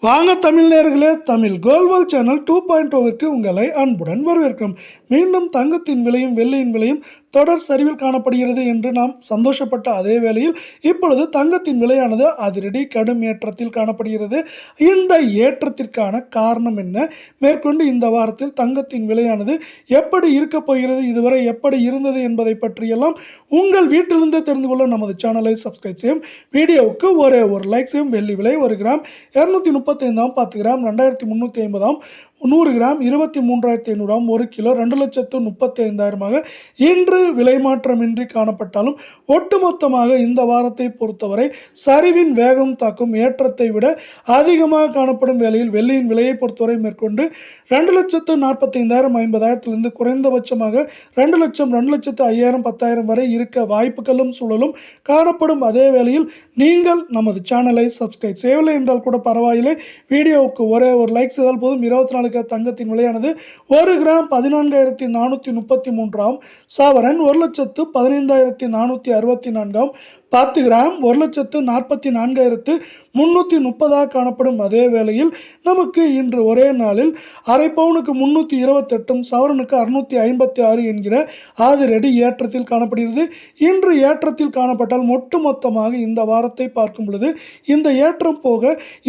வாங்க தமிழ் நேயர்களே, தமிழ் கோல்வால் சேனல் 2.0க்கு உங்களை அன்புடன் வரவேற்கிறோம். மீண்டும் தங்கத்தின் விலையும் வெள்ளியின் விலையும் தொடர் சரிவில் காணப்படுகிறது என்று நாம் சந்தோஷப்பட்ட அதே வேளையில் இப்பொழுது தங்கத்தின் விலையானது அதிரடி கடும் ஏற்றத்தில் காணப்படுகிறது. இந்த ஏற்றத்திற்கான காரணம் என்ன? மேற்கொண்டு இந்த வாரத்தில் தங்கத்தின் விலையானது எப்படி இருக்கப் போகிறது, இதுவரை எப்படி இருந்தது என்பதை பற்றியெல்லாம் உங்கள் வீட்டிலிருந்து தெரிந்து கொள்ள நமது சேனலை சப்ஸ்கிரைப் செய்யும். வீடியோவுக்கு ஒரே ஒரு லைக் செய்யும். வெள்ளி விலை 1 கிராம் 235 10 கிராம் 2350 100 கிராம் 23,500 1 கிலோ 2,35,000 இன்று விலை மாற்றமின்றி காணப்பட்டாலும் ஒட்டுமொத்தமாக இந்த வாரத்தை பொறுத்தவரை சரிவின் வேகம் தாக்கும் ஏற்றத்தை விட அதிகமாக காணப்படும் வேளையில் வெள்ளியின் விலையை பொறுத்தவரை மேற்கொண்டு 2,45,000 50,000 குறைந்தபட்சமாக 2 லட்சம் 2,05,000 10,000 வரை இருக்க வாய்ப்புகளும் சூழலும் காணப்படும் அதே வேளையில் நீங்கள் நமது சேனலை சப்ஸ்கிரைப் செய்யவில்லை என்றால் கூட பரவாயில்லை, வீடியோவுக்கு ஒரே ஒரு லைக் செய்தால் போதும். 24 தங்கத்தின் விலையானது 1 கிராம் 14,433 சவரன் 1,15,464 10 கிராம் 1,44,330 காணப்படும் அதே வேளையில் நமக்கு இன்று ஒரே நாளில் அரை பவுனுக்கு 328 சவரனுக்கு 656 என்கிற அதிரடி ஏற்றத்தில் காணப்படுகிறது. இன்று ஏற்றத்தில் காணப்பட்டால் ஒட்டுமொத்தமாக இந்த வாரத்தை பார்க்கும் பொழுது இந்த ஏற்றம் போக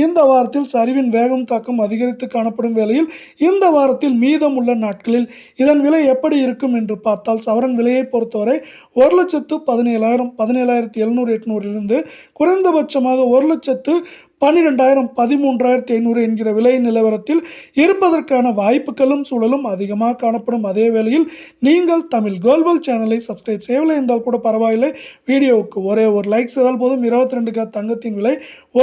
இந்த வாரத்தில் சரிவின் வேகம் தாக்கம் அதிகரித்து காணப்படும் வேளையில் இந்த வாரத்தில் மீதம் உள்ள நாட்களில் இதன் விலை எப்படி இருக்கும் என்று பார்த்தால் சவரன் விலையை பொறுத்தவரை 1,17,000 17,700 குறைந்தபட்சமாக 1,12,000 13,500 என்கிற விலை நிலவரத்தில் இருப்பதற்கான வாய்ப்புகளும் சூழலும் அதிகமாக காணப்படும் அதே வேளையில் நீங்கள் தமிழ் கோல்வால் சேனலை சப்ஸ்கிரைப் செய்யவில்லை என்றால் கூட பரவாயில்லை, வீடியோவுக்கு ஒரே ஒரு லைக் செய்தால் போதும். 22 தங்கத்தின் விலை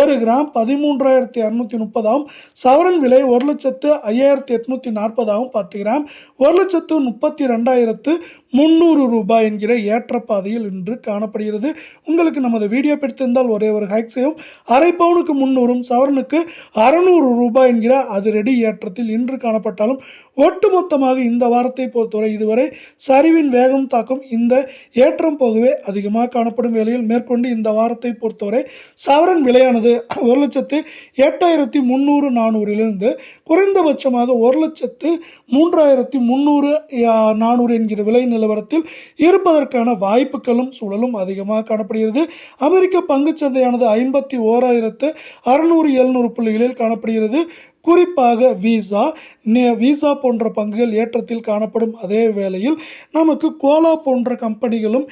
1 கிராம் 13,230 சவரன் விலை 1,05,840 10 கிராம் 1,32,300 ரூபாய் என்கிற ஏற்ற பாதையில் இன்று காணப்படுகிறது. உங்களுக்கு நமது வீடியோ பிடித்திருந்தால் ஒரே ஒரு ஹைக் செய்யும். அரை பவுனுக்கு 300 சவரனுக்கு 600 ரூபாய் என்கிற அதிரடி ஏற்றத்தில் இன்று காணப்பட்டாலும் ஒட்டுமொத்தமாக இந்த வாரத்தை பொறுத்தவரை இதுவரை சரிவின் வேகம் தாக்கும் இந்த ஏற்றம் போகவே அதிகமாக காணப்படும் வேளையில் மேற்கொண்டு இந்த வாரத்தை பொறுத்தவரை சவரன் விலையானது 1,08,300 குறைந்தபட்சமாக 1,03,300 என்கிற விலை நிலவரத்தில் இருப்பதற்கான வாய்ப்புகளும் சூழலும் அதிகமாக காணப்படுகிறது. அமெரிக்க பங்குச்சந்தையானது 51,600 புள்ளிகளில் காணப்படுகிறது. குறிப்பாக வீசா போன்ற பங்குகள் ஏற்றத்தில் காணப்படும் அதே வேளையில் நமக்கு கோலா போன்ற கம்பெனிகளும்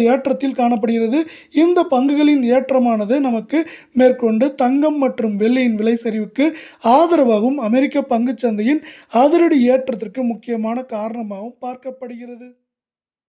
ஏற்றத்தில் காணப்படுகிறது. இந்த பங்குகளின் ஏற்றமானது நமக்கு மேற்கொண்டு தங்கம் மற்றும் வெள்ளியின் விலை சரிவுக்கு ஆதரவாகவும் அமெரிக்க பங்குச்சந்தையின் அதிரடி ஏற்றத்திற்கு முக்கியமான காரணமாகவும் பார்க்கப்படுகிறது.